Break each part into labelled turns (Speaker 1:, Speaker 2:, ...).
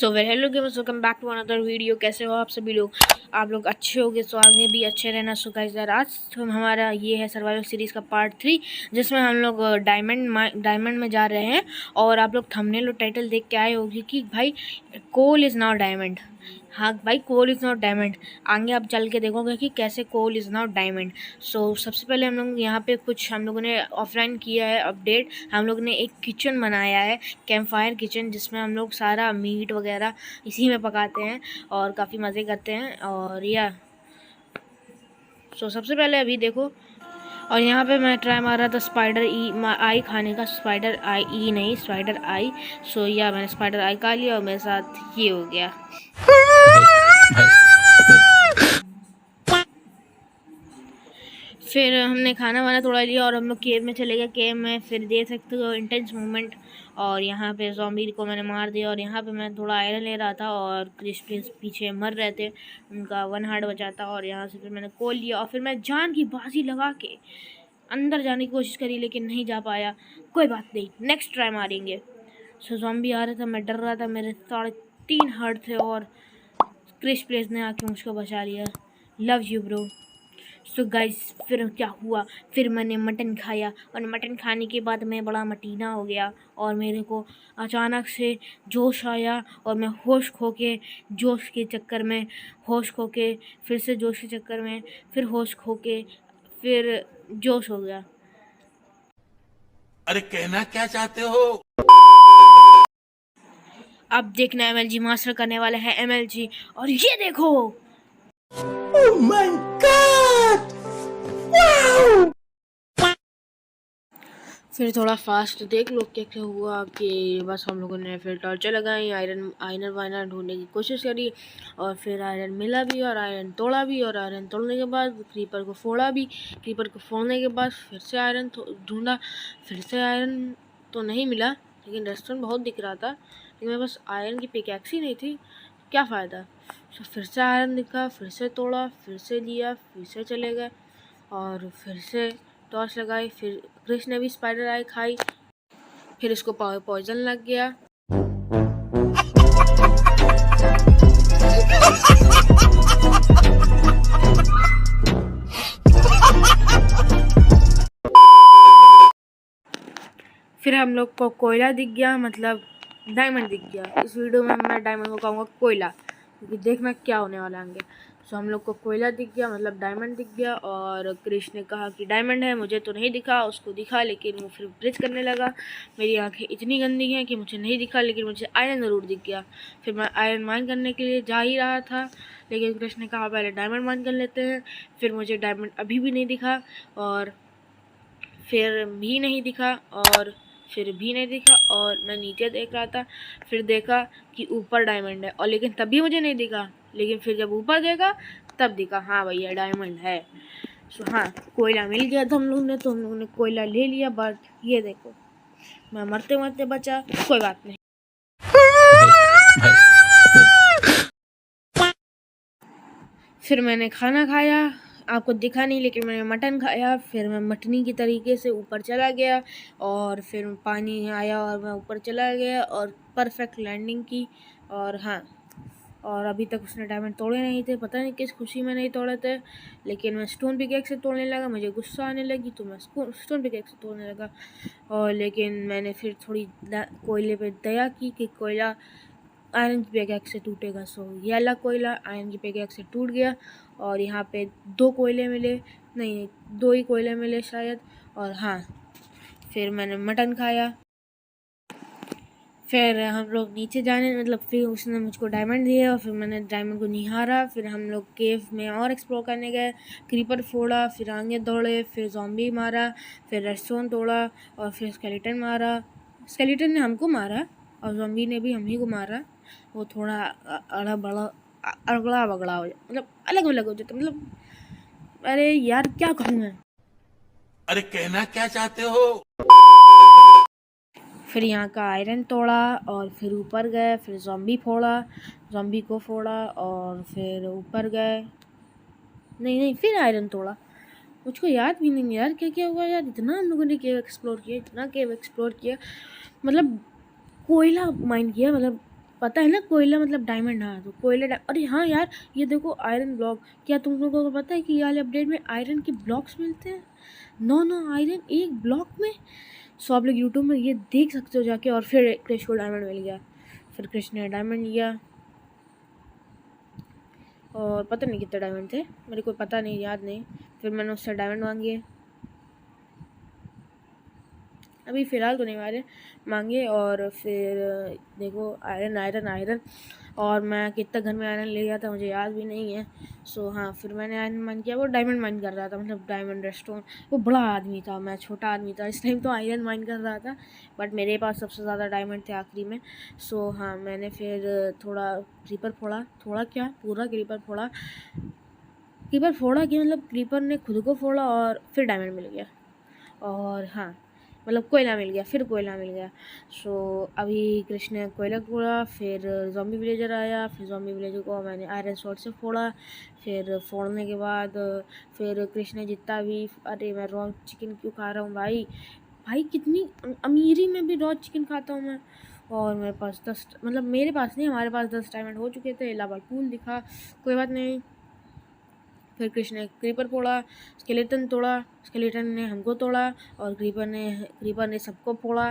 Speaker 1: So well hello gamers, welcome back to another video. कैसे हो आप सभी लोग? आप लोग अच्छे होगे तो आगे भी अच्छे रहना। सो गाइस यार, आज हमारा ये है सर्वाइवल सीरीज़ का पार्ट 3, जिसमें हम लोग डायमंड में जा रहे हैं। और आप लोग थंबनेल और टाइटल देख के आए होगी कि भाई कोल इज़ नॉट डायमंड। हाँ भाई, कोल इज़ नॉट डायमंड। आगे आप चल के देखोगे कि कैसे कोल इज़ नॉट डायमंड। सो सबसे पहले हम लोग यहाँ पे कुछ हम लोगों ने ऑफलाइन किया है अपडेट। हम लोग ने एक किचन बनाया है, कैंप फायर किचन, जिसमें हम लोग सारा मीट वगैरह इसी में पकाते हैं और काफ़ी मज़े करते हैं। और या सबसे पहले अभी देखो, और यहाँ पे मैं ट्राई मार रहा था स्पाइडर आई खाने का। स्पाइडर आई ई नहीं, स्पाइडर आई। या मैंने स्पाइडर आई खा लिया और मेरे साथ ये हो गया। फिर हमने खाना वाना थोड़ा लिया और हम लोग केव में चले गए। केव में फिर देख सकते हो इंटेंस मूवमेंट। और यहाँ पे ज़ॉम्बी को मैंने मार दिया और यहाँ पे मैं थोड़ा आयरन ले रहा था और क्रिस्पियंस पीछे मर रहे थे, उनका 1 हार्ट बचा था। और यहाँ से फिर मैंने कोल लिया और फिर मैं जान की बाजी लगा के अंदर जाने की कोशिश करी, लेकिन नहीं जा पाया। कोई बात नहीं, नेक्स्ट ट्राई मारेंगे। ज़ॉम्बी आ रहा था, मैं डर रहा था, मेरे 3.5 हार्ट थे और क्रिस्पियंस ने आके मुझको बचा लिया। Love you bro. So guys, फिर क्या हुआ, फिर मैंने मटन खाया और मटन खाने के बाद मैं बड़ा मटीना हो गया और मेरे को अचानक से जोश आया और मैं होश खो के जोश के चक्कर में होश खो के फिर से जोश के चक्कर में फिर होश खो के फिर जोश हो गया।
Speaker 2: अरे कहना क्या चाहते हो?
Speaker 1: अब देखना MLG मास्टर करने वाला है MLG। और ये देखो,
Speaker 2: Oh my God! Wow!
Speaker 1: फिर थोड़ा फास्ट देख लो क्या क्या हुआ कि बस हम लोगों ने फिर टॉर्चर लगाई, आयरन वायरन ढूंढने की कोशिश करी और फिर आयरन मिला भी और आयरन तोड़ा भी। और आयरन तोड़ने के बाद क्रीपर को फोड़ा भी। क्रीपर को फोड़ने के बाद फिर से आयरन ढूंढा, फिर से आयरन तो नहीं मिला, लेकिन रेस्टोरेंट बहुत दिख रहा था, लेकिन मेरे पास आयरन की पिकैक्स ही नहीं थी, क्या फ़ायदा। तो फिर से आयरन दिखा, फिर से तोड़ा, फिर से लिया, फिर से चले गए और फिर से टॉर्च लगाई। फिर क्रिश ने भी स्पाइडर आई खाई, फिर इसको पॉइजन लग गया। फिर हम लोग को कोयला दिख गया, मतलब डायमंड दिख गया। इस वीडियो में मैं डायमंड को कहूँगा कोयला, क्योंकि देखना क्या होने वाला है आगे। सो हम लोग को कोयला दिख गया, मतलब डायमंड दिख गया। और क्रिश ने कहा कि डायमंड है, मुझे तो नहीं दिखा, उसको दिखा, लेकिन वो फिर ब्रिज करने लगा। मेरी आंखें इतनी गंदी हैं कि मुझे नहीं दिखा, लेकिन मुझे आयरन ज़रूर दिख गया। फिर मैं आयरन माइन करने के लिए जा ही रहा था, लेकिन क्रिश ने कहा पहले डायमंड माइन कर लेते हैं। फिर मुझे डायमंड अभी भी नहीं दिखा और फिर भी नहीं दिखा और फिर भी नहीं दिखा। और मैं नीचे देख रहा था, फिर देखा कि ऊपर डायमंड है, और लेकिन तभी मुझे नहीं दिखा। लेकिन फिर जब ऊपर देखा तब दिखा, हाँ भैया डायमंड है। सो हाँ, कोयला मिल गया था हम लोग ने, तो हम लोगों ने कोयला ले लिया। बट ये देखो, मैं मरते मरते बचा, कोई बात नहीं। फिर मैंने खाना खाया, आपको दिखा नहीं, लेकिन मैंने मटन खाया। फिर मैं मटनी की तरीके से ऊपर चला गया और फिर पानी आया और मैं ऊपर चला गया और परफेक्ट लैंडिंग की। और हाँ, और अभी तक उसने डायमंड तोड़े नहीं थे, पता नहीं किस खुशी में नहीं तोड़े थे, लेकिन मैं स्टोन पिकेक्स से तोड़ने लगा। मुझे गुस्सा आने लगी तो मैं स्टोन पिकेक्स से तोड़ने लगा। और लेकिन मैंने फिर थोड़ी कोयले पे दया की कि कोयला आयरन की पिकैक्स से टूटेगा। सो ये वाला कोयला आयरन की पिकैक्स से टूट गया और यहाँ पे 2 कोयले मिले, नहीं 2 ही कोयले मिले शायद। और हाँ, फिर मैंने मटन खाया। फिर हम लोग नीचे जाने, मतलब फिर उसने मुझको डायमंड दिए और फिर मैंने डायमंड को निहारा। फिर हम लोग केव में और एक्सप्लोर करने गए, क्रीपर फोड़ा, फिर आगे दौड़े, फिर ज़ॉम्बी मारा, फिर रेस्टोरेंट तोड़ा और फिर स्केलेटन मारा। स्केलेटन ने हमको मारा और ज़ॉम्बी ने भी हम ही को मारा। वो थोड़ा अगड़ा बगड़ा हो जाए, मतलब अलग अलग हो जाता, मतलब अरे यार क्या कहूँ मैं।
Speaker 2: अरे कहना क्या चाहते हो?
Speaker 1: फिर यहाँ का आयरन तोड़ा और फिर ऊपर गए, फिर ज़ॉम्बी फोड़ा, ज़ॉम्बी को फोड़ा और फिर ऊपर गए। नहीं, फिर आयरन तोड़ा। मुझको याद भी नहीं यार क्या क्या हुआ यार। इतना हम लोगों ने केव एक्सप्लोर किया, इतना केव एक्सप्लोर किया, मतलब कोयला माइन किया, मतलब पता है ना कोयला मतलब डायमंड। हाँ तो कोयला अरे हाँ यार ये देखो आयरन ब्लॉक। क्या तुम लोगों को पता है कि ये वाले अपडेट में आयरन के ब्लॉक्स मिलते हैं? 9 आयरन एक ब्लॉक में। सो आप लोग यूट्यूब में ये देख सकते हो जाके। और फिर क्रिश को डायमंड मिल गया। फिर क्रिश ने डायमंड लिया और पता नहीं कितने डायमंड थे, मेरे को पता नहीं, याद नहीं। फिर मैंने उससे डायमंड मांगे, अभी फ़िलहाल तो नहीं मांगे। और फिर देखो आयरन आयरन आयरन। और मैं कितना घर में आयरन ले गया था मुझे याद भी नहीं है। सो हाँ फिर मैंने आयरन माइन किया। वो डायमंड माइन कर रहा था, मतलब डायमंड रेस्टोरेंट। वो बड़ा आदमी था, मैं छोटा आदमी था। इस टाइम तो आयरन माइन कर रहा था, बट मेरे पास सबसे ज़्यादा डायमंड थे आखिरी में। सो हाँ मैंने फिर थोड़ा क्रीपर फोड़ा, थोड़ा क्या पूरा क्रीपर फोड़ा। क्रीपर फोड़ा कि मतलब क्रीपर ने खुद को फोड़ा और फिर डायमंड मिल गया। और हाँ मतलब कोयला मिल गया, फिर कोयला मिल गया। सो अभी कृष्ण ने कोयला फोड़ा, फिर ज़ॉम्बी विलेजर आया। फिर ज़ॉम्बी विलेजर को मैंने आयरन स्वॉर्ड से फोड़ा। फिर फोड़ने के बाद फिर कृष्ण ने जितना भी, अरे मैं रॉ चिकन क्यों खा रहा हूँ भाई, भाई कितनी अमीरी में भी रॉ चिकन खाता हूँ मैं। और मेरे पास 10, मतलब मेरे पास नहीं, हमारे पास 10 डायमंड हो चुके थे। लावा पूल दिखा, कोई बात नहीं। फिर कृष्ण ने क्रीपर फोड़ा, स्केलेटन तोड़ा, स्केलेटन ने हमको तोड़ा और क्रीपर ने सबको फोड़ा।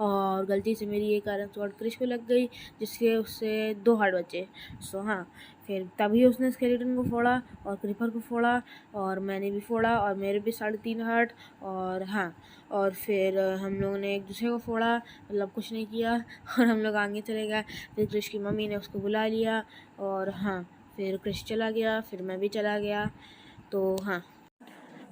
Speaker 1: और गलती से मेरी एक आयरन स्वॉर्ड क्रिश को लग गई, जिससे उससे 2 हार्ट बचे। सो हाँ फिर तभी उसने स्केलेटन को फोड़ा और क्रीपर को फोड़ा और मैंने भी फोड़ा और मेरे भी 3.5 हार्ट। और हाँ और फिर हम लोगों ने एक दूसरे को फोड़ा, मतलब कुछ नहीं किया और हम लोग आगे चले गए। फिर क्रिश की मम्मी ने उसको बुला लिया और हाँ फिर क्रिश चला गया, फिर मैं भी चला गया। तो हाँ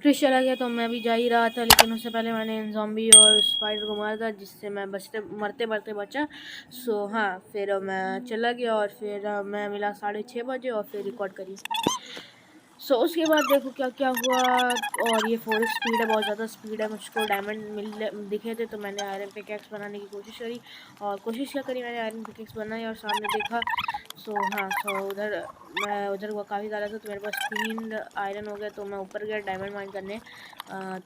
Speaker 1: क्रिश चला गया तो मैं भी जा ही रहा था, लेकिन उससे पहले मैंने ज़ॉम्बी और स्पाइडर को मारा था, जिससे मैं मरते मरते बचा। सो हाँ फिर मैं चला गया और फिर मैं मिला 6:30 बजे और फिर रिकॉर्ड करी। सो उसके बाद देखो क्या क्या हुआ। और ये 4x स्पीड है, बहुत ज़्यादा स्पीड है। मुझको डायमंड दिखे थे तो मैंने आयरन पिकैक्स बनाने की कोशिश करी। और कोशिश क्या करी, मैंने आयरन पिकैक्स बनाई और सामने देखा। सो हाँ उधर मैं उधर वो काफ़ी ज़्यादा था तो मेरे पास 3 आयरन हो गया। तो मैं ऊपर गया डायमंड माइन करने।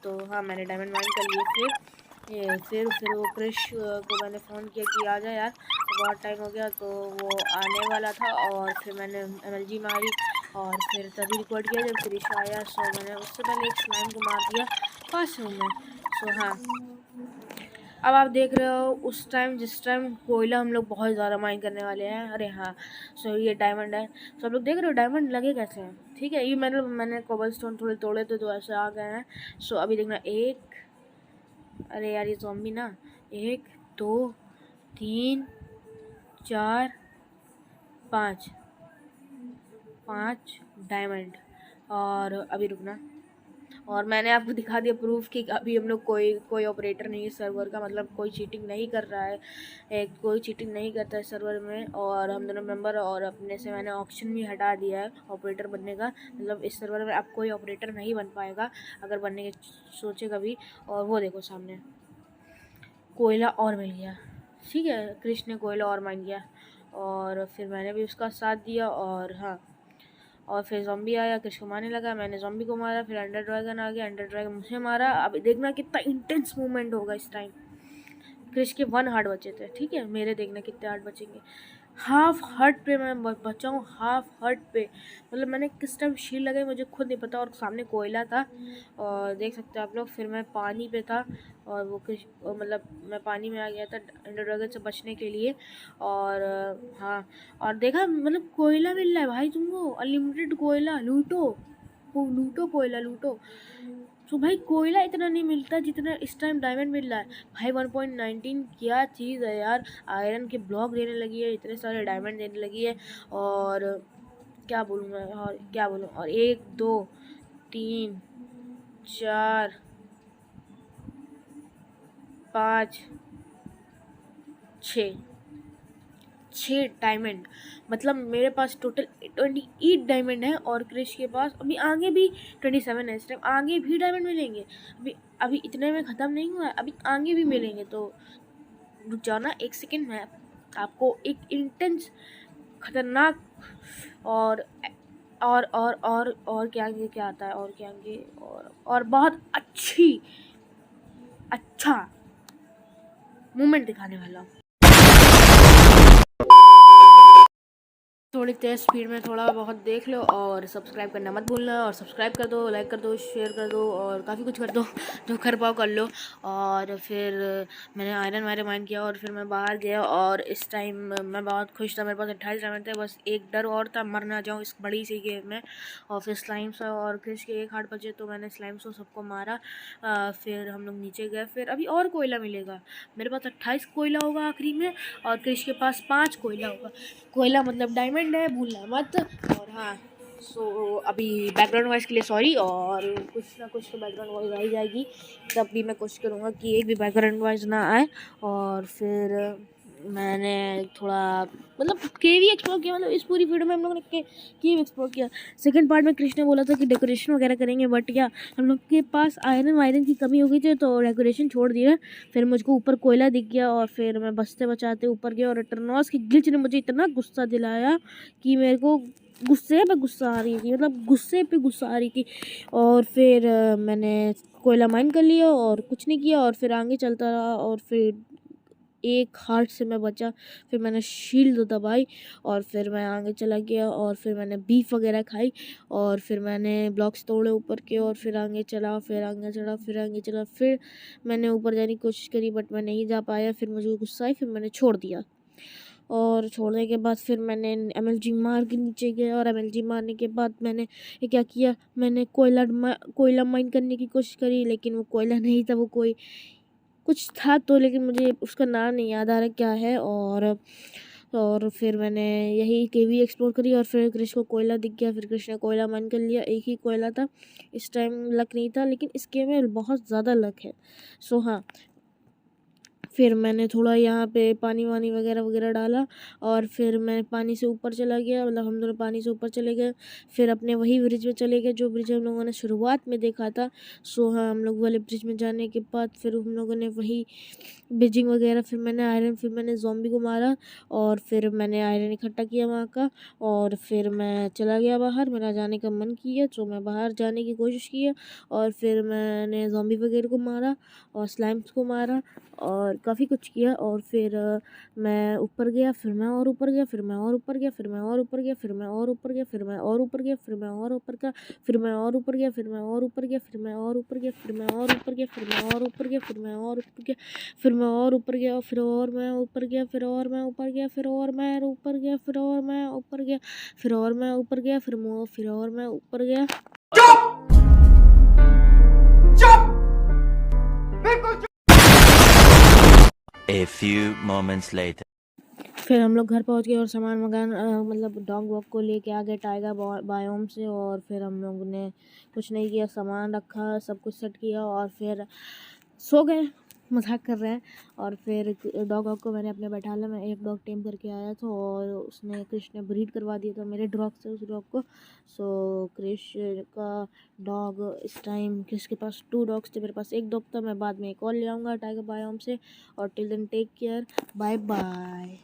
Speaker 1: तो हाँ मैंने डायमंड माइन कर लिए। फिर वो क्रिश को मैंने फ़ोन किया कि आ जा यार, बहुत टाइम हो गया। तो वो आने वाला था और फिर मैंने MLG मारी और फिर तभी रिकॉर्ड किया जब क्रिश आया। सो मैंने उससे पहले एक स्लाइम को मार दिया पास में। सो हाँ अब आप देख रहे हो उस टाइम जिस टाइम कोयला हम लोग बहुत ज़्यादा माइन करने वाले हैं। अरे हाँ सो ये डायमंड है। सो आप लोग देख रहे हो डायमंड लगे कैसे हैं, ठीक है। ये मैंने कोबल स्टोन थोड़े तोड़े थे तो ऐसे आ गए हैं। सो अभी देखना, एक, अरे यार ये ज़ॉम्बी ना, 1 2 3 4 5 डायमंड। और अभी रुकना, और मैंने आपको दिखा दिया प्रूफ कि अभी हम लोग कोई ऑपरेटर नहीं है सर्वर का, मतलब कोई चीटिंग नहीं कर रहा है। कोई चीटिंग नहीं करता है सर्वर में। और हम दोनों मेंबर, और अपने से मैंने ऑप्शन भी हटा दिया है ऑपरेटर बनने का। मतलब इस सर्वर में अब कोई ऑपरेटर नहीं बन पाएगा अगर बनने के सोचे कभी। और वो देखो सामने कोयला और मिल गया, ठीक है। कृष्ण ने कोयला और माइन किया और फिर मैंने भी उसका साथ दिया। और हाँ और फिर ज़ॉम्बी आया, कृष्ण को मारने लगा, मैंने ज़ॉम्बी को मारा। फिर अंडर ड्रैगन आ गया, अंडर ड्रैगन मुझे मारा। अब देखना कितना इंटेंस मूवमेंट होगा इस टाइम। कृष्ण के 1 हार्ट बचे थे, ठीक है। मेरे देखना कितने हार्ट बचेंगे। हाफ हर्ट पे मैं बचा हूँ, हाफ हर्ट पे। मतलब मैंने किस टाइम शील्ड लगाई मुझे खुद नहीं पता। और सामने कोयला था और देख सकते हो आप लोग। फिर मैं पानी पे था और मतलब मैं पानी में आ गया था अंडर ड्रैगन से बचने के लिए। और हाँ और देखा मतलब कोयला मिल रहा है भाई तुमको, अनलिमिटेड कोयला। लूटो कोयला लूटो। तो भाई कोयला इतना नहीं मिलता जितना इस टाइम डायमंड मिल रहा है भाई। 1.19 क्या चीज़ है यार। आयरन के ब्लॉक देने लगी है, इतने सारे डायमंड देने लगी है। और क्या बोलूँ मैं, और क्या बोलूँ। और 1 2 3 4 5 6 डायमंड। मतलब मेरे पास टोटल 28 डायमंड है। और क्रिश के पास अभी आगे भी 27 है। इस टाइम आगे भी डायमंड मिलेंगे। अभी इतने में ख़त्म नहीं हुआ है, अभी आगे भी मिलेंगे। तो रुक जाओ ना 1 सेकेंड, में आपको एक इंटेंस खतरनाक और क्या आगे क्या आता है, और क्या आगे और बहुत अच्छा मूवमेंट दिखाने वाला हूँ। थोड़ी तेज़ स्पीड में थोड़ा बहुत देख लो और सब्सक्राइब करना मत भूलना। और सब्सक्राइब कर दो, लाइक कर दो, शेयर कर दो और काफ़ी कुछ कर दो जो कर पाओ कर लो। और फिर मैंने आयरन वायरन माइन किया और फिर मैं बाहर गया और इस टाइम मैं बहुत खुश था। मेरे पास 28 डायमंड थे, बस एक डर और था मर ना जाऊँ इस बड़ी सी गेम में। और फिर स्लाइम्स और क्रिश के एक हार्ट बचे तो मैंने स्लाइम्स को सबको मारा। फिर हम लोग नीचे गए, फिर अभी और कोयला मिलेगा। मेरे पास 28 कोयला होगा आखिरी में और क्रिश के पास 5 कोयला होगा। कोयला मतलब डायमंड है, भूलना मत। और हाँ, सो अभी बैकग्राउंड वॉइस के लिए सॉरी, और कुछ ना कुछ तो बैकग्राउंड वॉइस आ ही जाएगी। तब भी मैं कोशिश करूँगा कि एक भी बैकग्राउंड वॉइस ना आए। और फिर मैंने थोड़ा मतलब केव ही एक्सप्लोर किया। मतलब इस पूरी वीडियो में हम लोगों ने केव एक्सप्लोर किया। सेकंड पार्ट में कृष्ण ने बोला था कि डेकोरेशन वगैरह करेंगे, बट क्या हम लोग के पास आयरन वायरन की कमी हो गई थी तो डेकोरेशन छोड़ दिया। फिर मुझको ऊपर कोयला दिख गया और फिर मैं बचते बचाते ऊपर गया और एटरनॉस की ग्लिच ने मुझे इतना गुस्सा दिलाया कि मेरे को गुस्से पे गुस्सा आ रही थी, मतलब गुस्से पे गुस्सा आ रही थी। और फिर मैंने कोयला माइन कर लिया और कुछ नहीं किया और फिर आगे चलता रहा। और फिर एक हार्ट से मैं बचा, फिर मैंने शील्ड दबाई और फिर मैं आगे चला गया। और फिर मैंने बीफ वगैरह खाई और फिर मैंने ब्लॉक्स तोड़े ऊपर के और फिर आगे चला, फिर आगे चढ़ा, फिर आगे चला। फिर मैंने ऊपर जाने की कोशिश करी बट मैं नहीं जा पाया। फिर मुझे गुस्सा आई, फिर मैंने छोड़ दिया। और छोड़ने के बाद फिर मैंने एमएलजी मार के नीचे गया और एमएलजी मारने के बाद मैंने क्या किया, मैंने कोयला माइन करने की कोशिश करी, लेकिन वो कोयला नहीं था, वो कोई कुछ था तो, लेकिन मुझे उसका नाम नहीं याद आ रहा क्या है। और फिर मैंने यही केवी एक्सप्लोर करी और फिर कृष्ण को कोयला दिख गया। फिर कृष्ण ने कोयला माइन कर लिया, एक ही कोयला था। इस टाइम लक नहीं था, लेकिन इस गेम में बहुत ज़्यादा लक है। सो हाँ, फिर मैंने थोड़ा यहाँ पे पानी वानी वगैरह वगैरह डाला और फिर मैं पानी से ऊपर चला गया, मतलब हम दोनों पानी से ऊपर चले गए। फिर अपने वही ब्रिज में चले गए जो ब्रिज हम लोगों ने शुरुआत में देखा था। सो हाँ, हम लोग वाले ब्रिज में जाने के बाद फिर हम लोगों ने वही ब्रिजिंग वगैरह, फिर मैंने आयरन, फिर मैंने ज़ॉम्बी को मारा और फिर मैंने आयरन इकट्ठा किया वहाँ का। और फिर मैं चला गया बाहर, मेरा जाने का मन किया तो मैं बाहर जाने की कोशिश की और फिर मैंने ज़ॉम्बी वगैरह को मारा और स्लाइम्स को मारा और काफ़ी कुछ किया। और फिर मैं ऊपर गया, फिर मैं और ऊपर गया, फिर मैं और ऊपर गया, फिर मैं और ऊपर गया, फिर मैं और ऊपर गया, फिर मैं और ऊपर गया, फिर मैं और ऊपर गया, फिर मैं और ऊपर गया, फिर मैं और ऊपर गया, फिर मैं और ऊपर गया, फिर मैं और ऊपर गया, फिर मैं और ऊपर गया, फिर मैं और ऊपर गया, फिर मैं और ऊपर गया, फिर और मैं ऊपर गया, फिर और मैं ऊपर गया, फिर और मैं ऊपर गया, फिर और मैं ऊपर गया, फिर और मैं ऊपर गया, फिर और मैं ऊपर गया।
Speaker 3: A few moments later.
Speaker 1: फिर हम लोग घर पहुंच गए और सामान मतलब डॉग वॉग को लेके आ गए टाइगर बायोम से। और फिर हम लोग ने कुछ नहीं किया, सामान रखा, सब कुछ सेट किया और फिर सो गए। मजाक कर रहे हैं। और फिर डॉग वॉग को मैंने अपने बैठा लिया। मैं एक डॉग टेम करके आया था और उसने कृष्ण ने ब्रीड करवा दिया था मेरे डॉग से उस डॉग को। सो कृष्ण का डॉग इस टाइम, कृष्ण के पास 2 डॉग्स थे, मेरे पास 1 डॉग था। मैं बाद में एक और ले आऊँगा टाइगर बायोम से। और till then take care, bye bye.